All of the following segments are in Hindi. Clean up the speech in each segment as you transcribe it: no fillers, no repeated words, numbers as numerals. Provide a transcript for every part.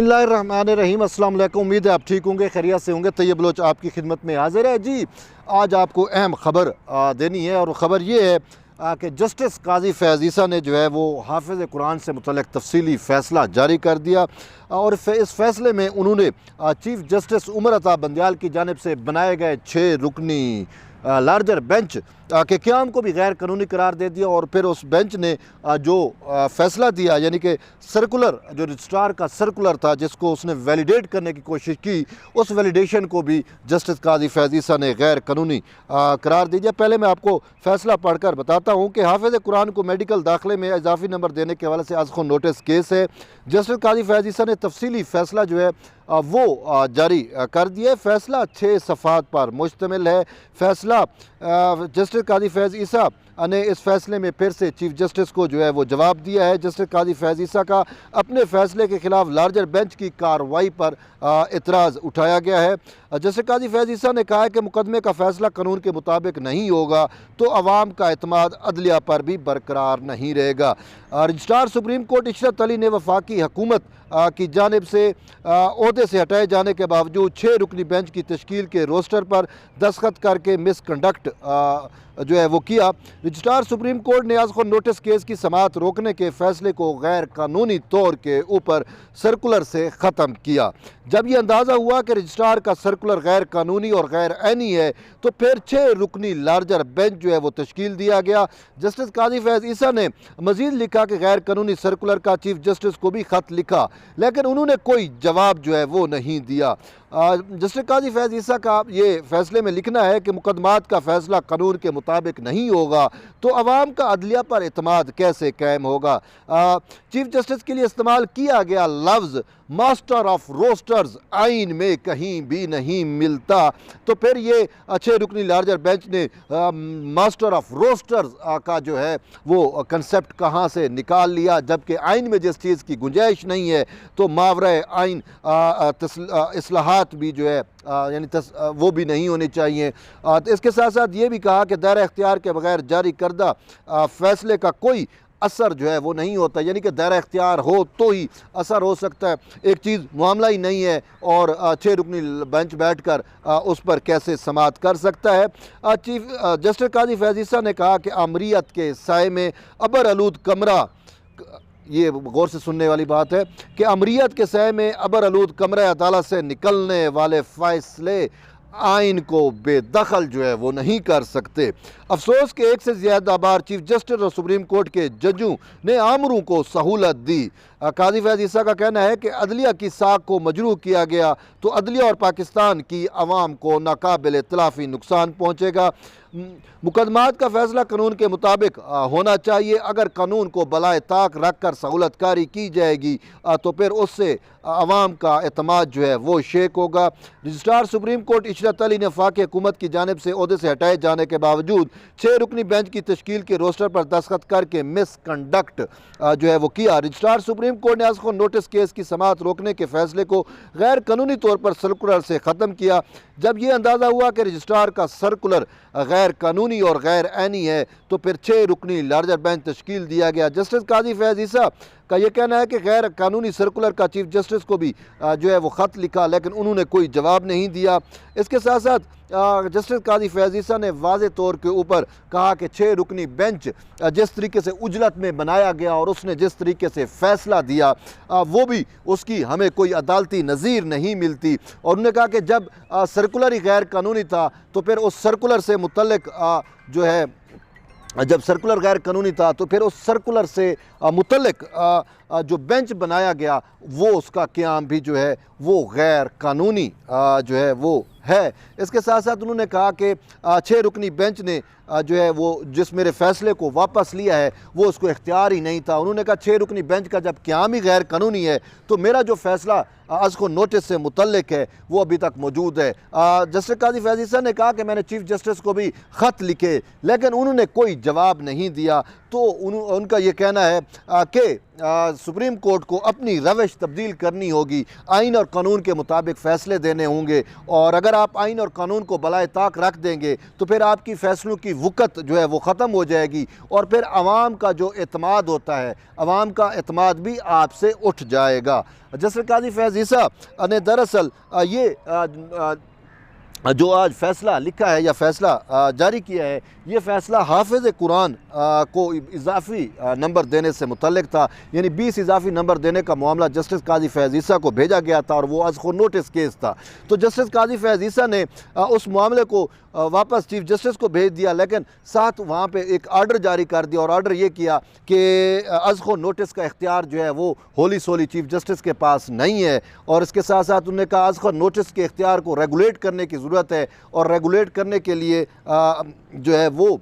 बिस्मिल्लाहिर्रहमानिर्रहीम। अस्सलाम वालेकुम। उम्मीद है आप ठीक होंगे, खैरियत से होंगे। तैयब बलोच आपकी खिदमत में हाजिर है जी। आज आपको अहम ख़बर देनी है और ख़बर ये है कि जस्टिस काजी फैज़ ईसा ने जो है वो हाफ़िज़ कुरान से मुतल्लिक़ तफसीली फ़ैसला जारी कर दिया और इस फ़ैसले में उन्होंने चीफ़ जस्टिस उमर अता बंदयाल की जानिब से बनाए गए 6 रुकनी लार्जर बेंच के क़याम को भी गैर कानूनी करार दे दिया। और फिर उस बेंच ने जो फ़ैसला दिया, यानी कि सर्कुलर, जो रजिस्ट्रार का सर्कुलर था जिसको उसने वैलिडेट करने की कोशिश की, उस वैलिडेशन को भी जस्टिस काजी फैज़ ईसा ने गैर कानूनी करार दे दिया। पहले मैं आपको फ़ैसला पढ़कर बताता हूँ कि हाफ़िज़ कुरान को मेडिकल दाखिले में इजाफी नंबर देने के हवाले से अज़ख़ुन नोटिस केस है। जस्टिस काजी फैज़ ईसा ने तफसीली फ़ैसला जो है वो जारी कर दिया। फ़ैसला 6 सफ़हात पर मुश्तमिल है। फ़ैसला जस्टिस काजी फैज़ ईसा ने इस फ़ैसले में फिर से चीफ़ जस्टिस को जो है वो जवाब दिया है। जस्टिस काजी फैज़ ईसा का अपने फ़ैसले के ख़िलाफ़ लार्जर बेंच की कार्रवाई पर एतराज़ उठाया गया है। जस्टिस काजी फैज़ ईसा ने कहा है कि मुकदमे का फ़ैसला कानून के मुताबिक नहीं होगा तो अवाम का एतमाद अदलिया पर भी बरकरार नहीं रहेगा। Registrar supreme court Ishrat Ali ने वफाकी हुकूमत की जानिब से ओहदे से हटाए जाने के बावजूद 6 रुकनी बेंच की तश्कील के रोस्टर पर दस्तखत करके मिसकंडक्ट जो है वो किया। रजिस्ट्रार सुप्रीम कोर्ट ने अज़ख़ुन नोटिस केस की समाअत रोकने के फ़ैसले को गैर कानूनी तौर के ऊपर सर्कुलर से ख़त्म किया। जब यह अंदाज़ा हुआ कि रजिस्ट्रार का सर्कुलर गैर कानूनी और गैर ऐनी है तो फिर 6 रुकनी लार्जर बेंच जो है वो तश्कील दिया गया। जस्टिस काजी फैज़ ईसा ने मज़ीद लिखा कि गैर कानूनी सर्कुलर का चीफ़ जस्टिस को भी ख़त लिखा, लेकिन उन्होंने कोई जवाब जो है वो नहीं दिया। जस्टिस काजी फैज़ ईसा का ये फ़ैसले में लिखना है कि मुकदमात का फ़ैसला कानून के मुताबिक नहीं होगा तो अवाम का अदलिया पर एतमाद कैसे कायम होगा। चीफ़ जस्टिस के लिए इस्तेमाल किया गया लफ्ज़ मास्टर ऑफ रोस्टर्स आइन में कहीं भी नहीं मिलता, तो फिर ये 6 रुकनी लार्जर बेंच ने मास्टर ऑफ रोस्टर्स का जो है वो कंसेप्ट कहाँ से निकाल लिया, जबकि आइन में जिस चीज़ की गुंजाइश नहीं है तो मावरा आइन इस्लाहात भी जो है यानी वो भी नहीं होनी चाहिए। इसके साथ साथ ये भी कहा कि दायरा इख्तियार के बगैर जारी करदा फ़ैसले का कोई असर जो है वो नहीं होता, यानी कि दायरा इख्तियार हो तो ही असर हो सकता है। एक चीज़ मामला ही नहीं है और 6 रुकनी बेंच बैठ कर उस पर कैसे समाअत कर सकता है। चीफ जस्टिस काजी फैज़ ईसा ने कहा कि अमरीत के साए में अबर आलूद कमरा, ये गौर से सुनने वाली बात है कि अमरीत के साए में अबर आलूद कमरा अदालत से निकलने वाले फ़ैसले आइन को बेदखल जो है वो नहीं कर सकते। अफसोस के एक से ज़्यादा बार चीफ जस्टिस और सुप्रीम कोर्ट के जजों ने आमरों को सहूलत दी। काजी फैज़ ईसा का कहना है कि अदलिया की साख को मजरूह किया गया तो अदलिया और पाकिस्तान की अवाम को नाकाबिल इतलाफ़ी नुकसान पहुँचेगा। मुकदमात का फ़ैसला कानून के मुताबिक होना चाहिए। अगर कानून को बलाए ताक रख कर सहूलतकारी की जाएगी तो फिर उससे अवाम का एतमाद जो है वो शेक होगा। Registrar supreme court Ishrat Ali ने वफाकी हुकूमत की जानिब से ओहदे से हटाए जाने के बावजूद 6 रुकनी बेंच की तश्कील के रोस्टर पर दस्तखत करके मिसकंडक्ट जो है वो किया। रजिस्ट्रार सुप्रीम कोर्ट ने अज़ख़ुन नोटिस केस की समाअत रोकने के फ़ैसले को गैर कानूनी तौर पर सर्कुलर से ख़त्म किया। जब यह अंदाज़ा हुआ कि रजिस्ट्रार का सर्कुलर गैर कानूनी और गैर ऐनी है तो फिर 6 रुकनी लार्जर बेंच तश्कील दिया गया। जस्टिस काजी फैज़ ईसा का यह कहना है कि गैर कानूनी सर्कुलर का चीफ जस्टिस को भी जो है वो ख़त लिखा, लेकिन उन्होंने कोई जवाब नहीं दिया। इसके साथ साथ जस्टिस काजी फैज़ ईसा ने वाज़े तौर के ऊपर कहा कि 6 रुकनी बेंच जिस तरीके से उजलत में बनाया गया और उसने जिस तरीके से फ़ैसला दिया वो भी उसकी हमें कोई अदालती नज़ीर नहीं मिलती। और उन्होंने कहा कि जब सर्कुलर ही गैर कानूनी था तो फिर उस सर्कुलर से मुतल्लिक जो है, जब सर्कुलर गैर कानूनी था तो फिर उस सर्कुलर से मुतल्लिक जो बेंच बनाया गया वो उसका क़याम भी जो है वो गैर कानूनी जो है वो है। इसके साथ साथ उन्होंने कहा कि 6 रुकनी बेंच ने जो है वो जिस मेरे फ़ैसले को वापस लिया है वो उसको इख्तियार ही नहीं था। उन्होंने कहा 6 रुकनी बेंच का जब क़याम ही गैर कानूनी है तो मेरा जो फ़ैसला अज़ख़ुन नोटिस से मुतल्लिक है वो अभी तक मौजूद है। जस्टिस काजी फैज़ ईसा ने कहा कि मैंने चीफ़ जस्टिस को भी ख़त लिखे, लेकिन उन्होंने कोई जवाब नहीं दिया। तो उनका ये कहना है कि सुप्रीम कोर्ट को अपनी रविश तब्दील करनी होगी, आइन और कानून के मुताबिक फ़ैसले देने होंगे, और अगर आप आइन और कानून को बलाए ताक रख देंगे तो फिर आपकी फ़ैसलों की वक़्त जो है वो ख़त्म हो जाएगी, और फिर आवाम का जो एतमाद होता है, आवाम का एतमाद भी आपसे उठ जाएगा। जस्टिस काजी फैज़ ईसा ने दरअसल ये जो आज फ़ैसला लिखा है या फ़ैसला जारी किया है, ये फ़ैसला हाफ़िज़ कुरान को इजाफ़ी नंबर देने से मुतल्लिक़ था, यानी 20 इजाफ़ी नंबर देने का मामला जस्टिस काजी फैज़ ईसा को भेजा गया था और वो अज़ख़ो नोटिस केस था। तो जस्टिस काजी फैज़ ईसा ने उस मामले को वापस चीफ जस्टिस को भेज दिया, लेकिन साथ वहाँ पे एक आर्डर जारी कर दिया, और आर्डर ये किया कि अज़ख़ो नोटिस का इख्तियार जो है वो होली सोली चीफ जस्टिस के पास नहीं है, और इसके साथ साथ उन्होंने कहा अज़ख़ो नोटिस के इख्तियार को रेगुलेट करने की ज़रूरत है, और रेगुलेट करने के लिए जो है वो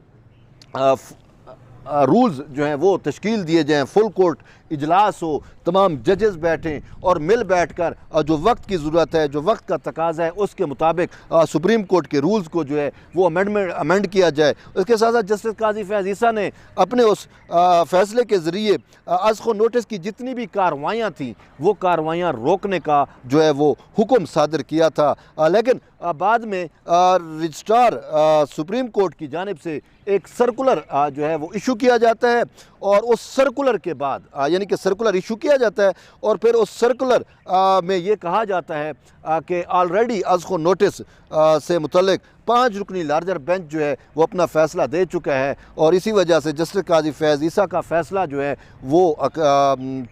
रूल्स जो हैं वो तश्कील दिए जाएँ, फुल कोर्ट इजलास हो, तमाम जजेस बैठें और मिल बैठ कर जो वक्त की ज़रूरत है, जो वक्त का तकाज़ा है, उसके मुताबिक सुप्रीम कोर्ट के रूल्स को जो है वो अमेंड किया जाए। उसके साथ साथ जस्टिस काजी फैज़ ईसा ने अपने उस फ़ैसले के ज़रिए अज़ख़ो नोटिस की जितनी भी कार्रवाइयाँ थी वो कार्रवाइयाँ रोकने का जो है वो हुक्म सादर किया था, लेकिन बाद में रजिस्ट्रार सुप्रीम कोर्ट की जानिब से एक सर्कुलर जो है वो इशू किया जाता है, और उस सर्कुलर के बाद यानी कि सर्कुलर इशू किया जाता है, और फिर उस सर्कुलर में ये कहा जाता है कि ऑलरेडी अज़ख़ो नोटिस से मुतल्लिक़ 5 रुकनी लार्जर बेंच जो है वो अपना फ़ैसला दे चुका है, और इसी वजह से जस्टिस काजी फैज़ ईसा का फ़ैसला जो है वो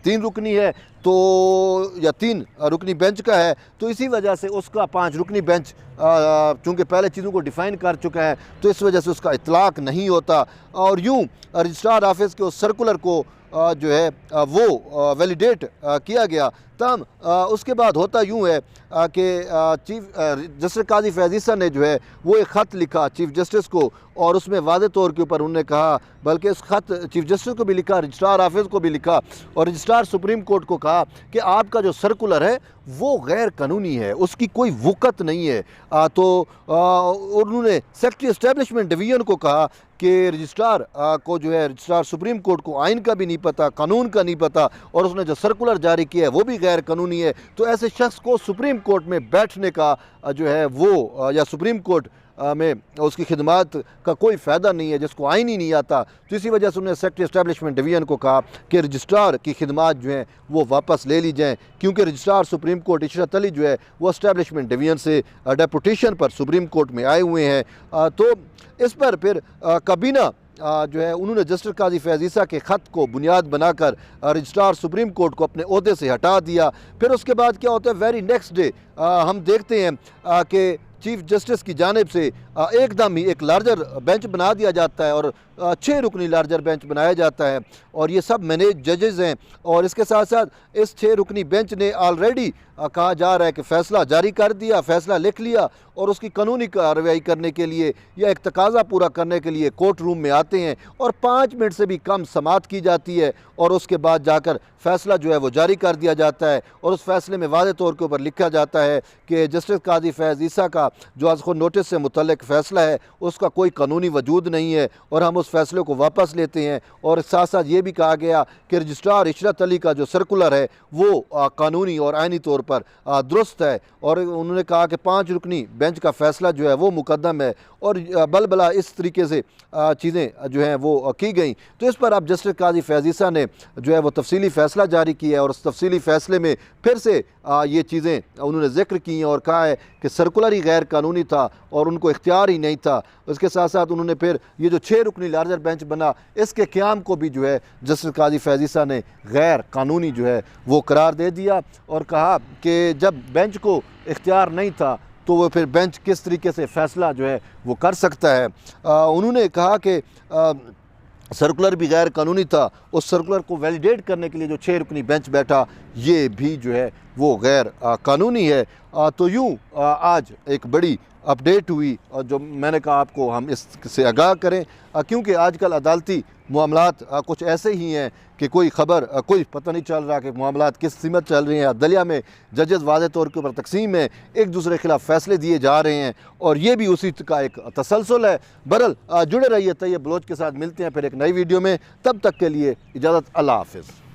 3 रुकनी है, तो या 3 रुकनी बेंच का है, तो इसी वजह से उसका 5 रुकनी बेंच चूँकि पहले चीज़ों को डिफ़ाइन कर चुका है तो इस वजह से उसका इतलाक़ नहीं होता, और यूँ रजिस्ट्रार ऑफिस के उस सर्कुलर को जो है वो वैलिडेट किया गया। तब उसके बाद होता यूँ है कि चीफ जस्टिस काजी फैज़ ईसा ने जो है वो एक ख़त लिखा चीफ जस्टिस को, और उसमें वाज़े तौर के ऊपर उन्होंने कहा, बल्कि उस ख़त चीफ जस्टिस को भी लिखा, रजिस्ट्रार ऑफिस को भी लिखा, और रजिस्ट्रार सुप्रीम कोर्ट को कहा कि आपका जो सर्कुलर है वो गैर कानूनी है, उसकी कोई वक़्त नहीं है। तो उन्होंने सेक्रेटरी एस्टेब्लिशमेंट डिवीज़न को कहा कि रजिस्ट्रार को जो है रजिस्ट्रार सुप्रीम कोर्ट को आइन का भी नहीं पता, कानून का नहीं पता, और उसने जो सर्कुलर जारी किया है वो भी गैर कानूनी है, तो ऐसे शख्स को सुप्रीम कोर्ट में बैठने का जो है वो या सुप्रीम कोर्ट में उसकी खिदमत का कोई फ़ायदा नहीं है, जिसको आइन ही नहीं आता। तो इसी वजह से उन्होंने सेक्रेटरी एस्टेब्लिशमेंट डिवीज़न को कहा कि रजिस्ट्रार की खिदमत जो हैं वो वापस ले ली जाएँ, क्योंकि registrar supreme court Ishrat Ali जो है वो एस्टेब्लिशमेंट डिवीज़न से डेपुटेशन पर सुप्रीम कोर्ट में आए हुए हैं। तो इस पर फिर काबीना जो है उन्होंने जस्टिस काजी फैज़ ईसा के ख़त को बुनियाद बनाकर रजिस्ट्रार सुप्रीम कोर्ट को अपने ओहदे से हटा दिया। फिर उसके बाद क्या होता है, वेरी नेक्स्ट डे हम देखते हैं कि चीफ जस्टिस की जानिब से एकदम ही एक लार्जर बेंच बना दिया जाता है, और 6 रुकनी लार्जर बेंच बनाया जाता है, और ये सब मैनेज जजेज़ हैं, और इसके साथ साथ इस 6 रुकनी बेंच ने ऑलरेडी कहा जा रहा है कि फ़ैसला जारी कर दिया, फ़ैसला लिख लिया, और उसकी कानूनी कार्रवाई करने के लिए या एक तकाज़ा पूरा करने के लिए कोर्ट रूम में आते हैं, और 5 मिनट से भी कम समाअत की जाती है, और उसके बाद जाकर फ़ैसला जो है वो जारी कर दिया जाता है, और उस फैसले में वाज़े तौर के ऊपर लिखा जाता है कि जस्टिस काजी फैज़ ईसा का जो अज़ख़ो नोटिस से मुतल्लिक़ फ़ैसला है उसका कोई कानूनी वजूद नहीं है, और हम उस फैसले को वापस लेते हैं। और साथ साथ ये भी कहा गया कि रजिस्ट्रार इशरत अली का जो सर्कुलर है वो कानूनी और आइनी तौर पर दुरुस्त है, और उन्होंने कहा कि 5 रुकनी बेंच का फ़ैसला जो है वो मुकद्दम है, और बलबला इस तरीके से चीज़ें जो हैं वो की गई। तो इस पर अब जस्टिस काजी फैज़ ईसा ने जो है वो तफसीली फ़ैसला जारी किया है, और उस तफसीली फ़ैसले में फिर से ये चीज़ें उन्होंने ज़िक्र की हैं, और कहा है कि सर्कुलर ही गैर कानूनी था और उनको इख्तियार ही नहीं था। उसके साथ साथ उन्होंने फिर ये जो 6 रुकनी लार्जर बेंच बना, इसके क़याम को भी जो है जस्टिस काजी फैज़ ईसा ने गैर कानूनी जो है वो करार दे दिया, और कहा कि जब बेंच को इख्तियार नहीं था तो वो फिर बेंच किस तरीके से फ़ैसला जो है वो कर सकता है। उन्होंने कहा कि सर्कुलर भी गैर कानूनी था, उस सर्कुलर को वैलिडेट करने के लिए जो 6 रुकनी बेंच बैठा ये भी जो है वो गैर कानूनी है। तो यूँ आज एक बड़ी अपडेट हुई और जो मैंने कहा आपको हम इससे आगाह करें, क्योंकि आजकल अदालती मामलात कुछ ऐसे ही हैं कि कोई ख़बर कोई पता नहीं चल रहा कि मामलात किस सीमत चल रही हैं। अदलिया में जजेस वाज़े तौर के ऊपर तकसीम है, एक दूसरे के खिलाफ फ़ैसले दिए जा रहे हैं और ये भी उसी का एक तसलसल है। बहरहाल जुड़े रहिए तैयब बलोच के साथ, मिलते हैं फिर एक नई वीडियो में, तब तक के लिए इजाज़त, अल्लाह हाफ़िज़।